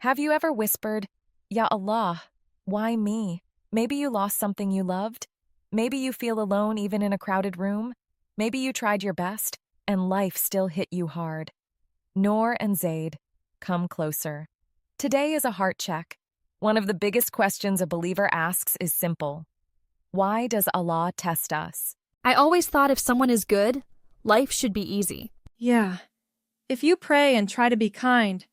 Have you ever whispered, Ya Allah, why me? Maybe you lost something you loved. Maybe you feel alone even in a crowded room. Maybe you tried your best, and life still hit you hard. Noor and Zaid, come closer. Today is a heart check. One of the biggest questions a believer asks is simple. Why does Allah test us? I always thought if someone is good, life should be easy. Yeah. If you pray and try to be kind,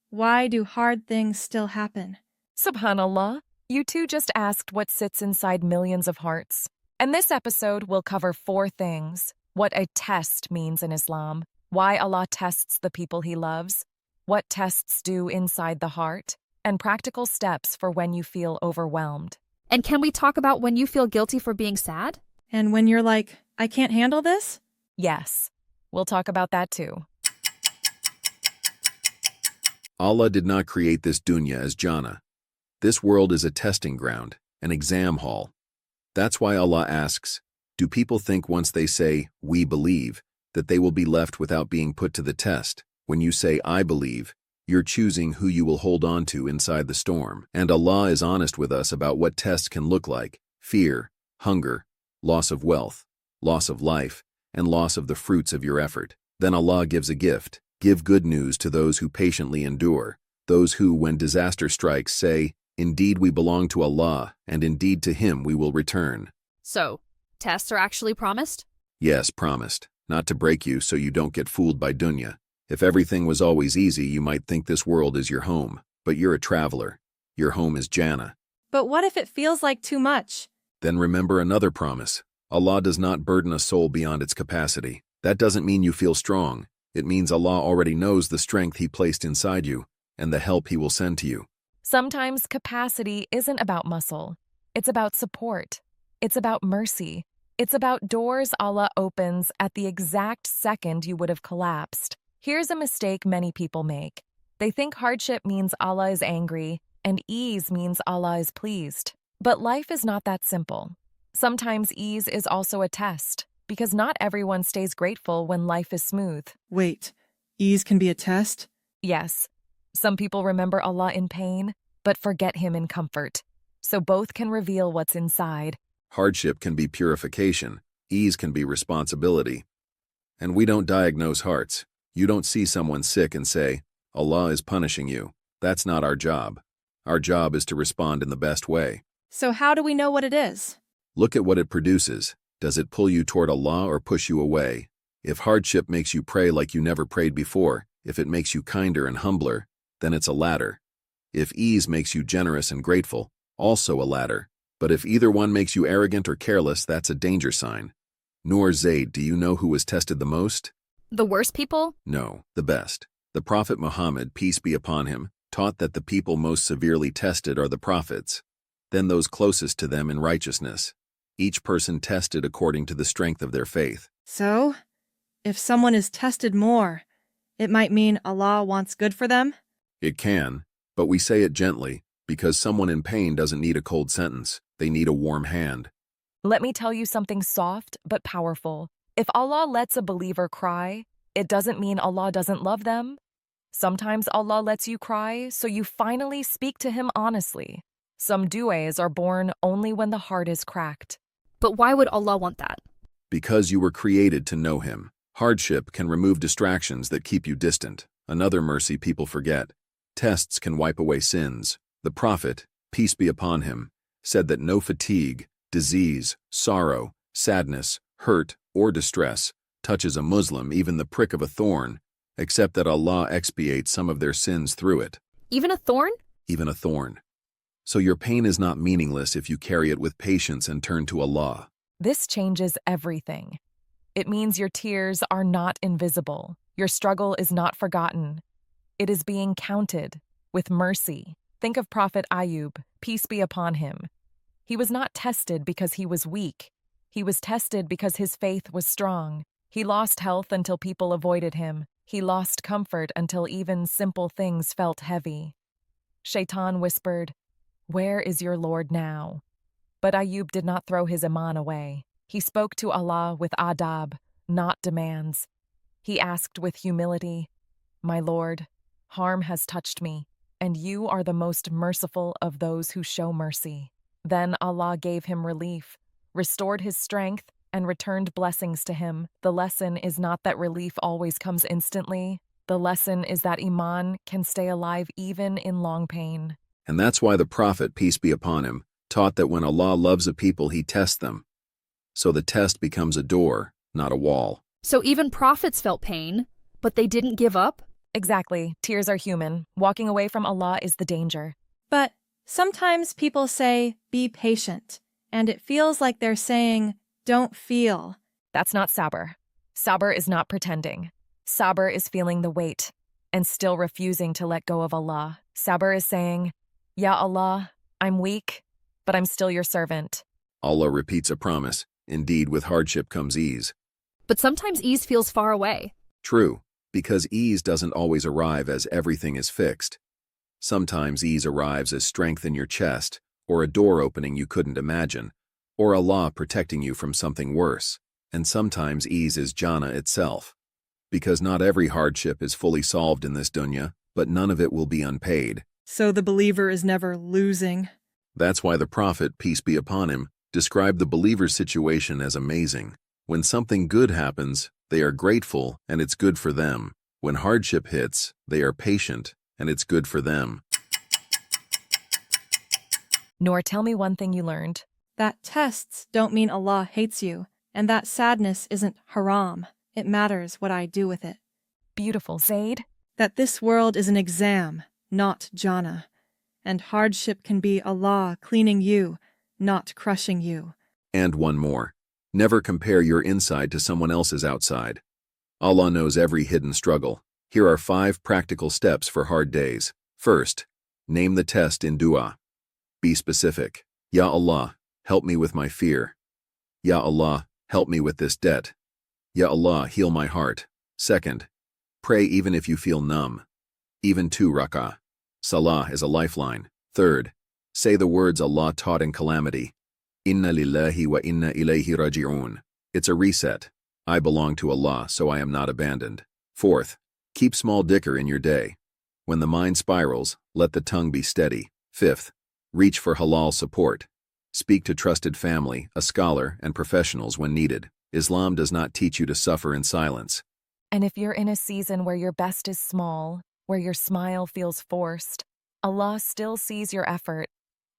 why do hard things still happen? Subhanallah, you two just asked what sits inside millions of hearts. And this episode will cover 4 things. What a test means in Islam, why Allah tests the people He loves, what tests do inside the heart, and practical steps for when you feel overwhelmed. And can we talk about when you feel guilty for being sad? And when you're like, I can't handle this? Yes, we'll talk about that too. Allah did not create this dunya as Jannah. This world is a testing ground, an exam hall. That's why Allah asks, do people think once they say, we believe, that they will be left without being put to the test? When you say, I believe, you're choosing who you will hold on to inside the storm. And Allah is honest with us about what tests can look like: fear, hunger, loss of wealth, loss of life, and loss of the fruits of your effort. Then Allah gives a gift. Give good news to those who patiently endure, those who, when disaster strikes, say, indeed we belong to Allah, and indeed to Him we will return. So, tests are actually promised? Yes, promised. Not to break you so you don't get fooled by dunya. If everything was always easy, you might think this world is your home, but you're a traveler. Your home is Jannah. But what if it feels like too much? Then remember another promise. Allah does not burden a soul beyond its capacity. That doesn't mean you feel strong. It means Allah already knows the strength He placed inside you and the help He will send to you. Sometimes capacity isn't about muscle. It's about support. It's about mercy. It's about doors Allah opens at the exact second you would have collapsed. Here's a mistake many people make. They think hardship means Allah is angry and ease means Allah is pleased. But life is not that simple. Sometimes ease is also a test, because not everyone stays grateful when life is smooth. Wait, ease can be a test? Yes, some people remember Allah in pain, but forget Him in comfort. So both can reveal what's inside. Hardship can be purification. Ease can be responsibility. And we don't diagnose hearts. You don't see someone sick and say, Allah is punishing you. That's not our job. Our job is to respond in the best way. So how do we know what it is? Look at what it produces. Does it pull you toward Allah or push you away? If hardship makes you pray like you never prayed before, if it makes you kinder and humbler, then it's a ladder. If ease makes you generous and grateful, also a ladder. But if either one makes you arrogant or careless, that's a danger sign. Noor, Zaid, do you know who was tested the most? The worst people? No, the best. The Prophet Muhammad, peace be upon him, taught that the people most severely tested are the prophets, then those closest to them in righteousness. Each person tested according to the strength of their faith. So, if someone is tested more, it might mean Allah wants good for them? It can, but we say it gently, because someone in pain doesn't need a cold sentence. They need a warm hand. Let me tell you something soft but powerful. If Allah lets a believer cry, it doesn't mean Allah doesn't love them. Sometimes Allah lets you cry so you finally speak to Him honestly. Some du'as are born only when the heart is cracked. But why would Allah want that? Because you were created to know Him. Hardship can remove distractions that keep you distant. Another mercy people forget. Tests can wipe away sins. The Prophet, peace be upon him, said that no fatigue, disease, sorrow, sadness, hurt, or distress touches a Muslim, even the prick of a thorn, except that Allah expiates some of their sins through it. Even a thorn? Even a thorn. So your pain is not meaningless if you carry it with patience and turn to Allah. This changes everything. It means your tears are not invisible. Your struggle is not forgotten. It is being counted with mercy. Think of Prophet Ayub, peace be upon him. He was not tested because he was weak. He was tested because his faith was strong. He lost health until people avoided him. He lost comfort until even simple things felt heavy. Shaitan whispered, "Where is your Lord now?" But Ayub did not throw his imaan away. He spoke to Allah with adab, not demands. He asked with humility, "My Lord, harm has touched me. and you are the most merciful of those who show mercy." Then Allah gave him relief, restored his strength, and returned blessings to him. The lesson is not that relief always comes instantly. The lesson is that imaan can stay alive even in long pain. And that's why the Prophet, peace be upon him, taught that when Allah loves a people, He tests them. So the test becomes a door, not a wall. So even prophets felt pain, but they didn't give up? Exactly. Tears are human. Walking away from Allah is the danger. But sometimes people say, be patient, and it feels like they're saying, don't feel. That's not sabr. Sabr is not pretending. Sabr is feeling the weight and still refusing to let go of Allah. Sabr is saying, Ya Allah, I'm weak, but I'm still your servant. Allah repeats a promise. Indeed, with hardship comes ease. But sometimes ease feels far away. True, because ease doesn't always arrive as everything is fixed. Sometimes ease arrives as strength in your chest, or a door opening you couldn't imagine, or Allah protecting you from something worse. And sometimes ease is Jannah itself. Because not every hardship is fully solved in this dunya, but none of it will be unpaid. So the believer is never losing. That's why the Prophet, peace be upon him, described the believer's situation as amazing. When something good happens, they are grateful, and it's good for them. When hardship hits, they are patient, and it's good for them. Noor, tell me one thing you learned. That tests don't mean Allah hates you, and that sadness isn't haram. It matters what I do with it. Beautiful. Zaid? That this world is an exam, not Jannah, and hardship can be Allah cleaning you, not crushing you. And one more. Never compare your inside to someone else's outside. Allah knows every hidden struggle. Here are 5 practical steps for hard days. First, name the test in dua. Be specific. Ya Allah, help me with my fear. Ya Allah, help me with this debt. Ya Allah, heal my heart. Second, pray even if you feel numb. Even 2 rak'ah. Salah is a lifeline. Third, say the words Allah taught in calamity. Inna lillahi wa inna ilayhi raji'un. It's a reset. I belong to Allah, so I am not abandoned. Fourth, keep small dhikr in your day. When the mind spirals, let the tongue be steady. Fifth, reach for halal support. Speak to trusted family, a scholar, and professionals when needed. Islam does not teach you to suffer in silence. And if you're in a season where your best is small, where your smile feels forced, Allah still sees your effort.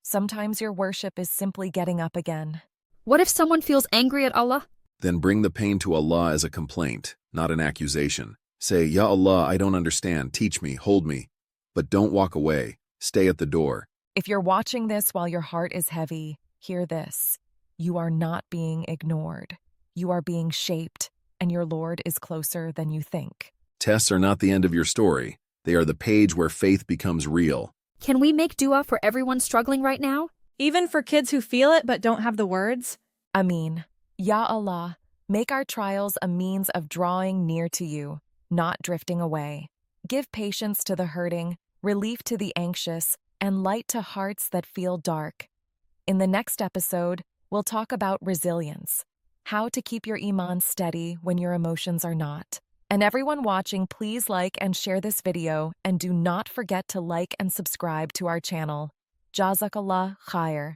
Sometimes your worship is simply getting up again. What if someone feels angry at Allah? Then bring the pain to Allah as a complaint, not an accusation. Say, Ya Allah, I don't understand. Teach me, hold me. But don't walk away. Stay at the door. If you're watching this while your heart is heavy, hear this. You are not being ignored. You are being shaped, and your Lord is closer than you think. Tests are not the end of your story. They are the page where faith becomes real. Can we make dua for everyone struggling right now? Even for kids who feel it but don't have the words? Ameen. Ya Allah, make our trials a means of drawing near to you, not drifting away. Give patience to the hurting, relief to the anxious, and light to hearts that feel dark. In the next episode, we'll talk about resilience, how to keep your imaan steady when your emotions are not. And everyone watching, please like and share this video, and do not forget to like and subscribe to our channel. Jazakallah khair.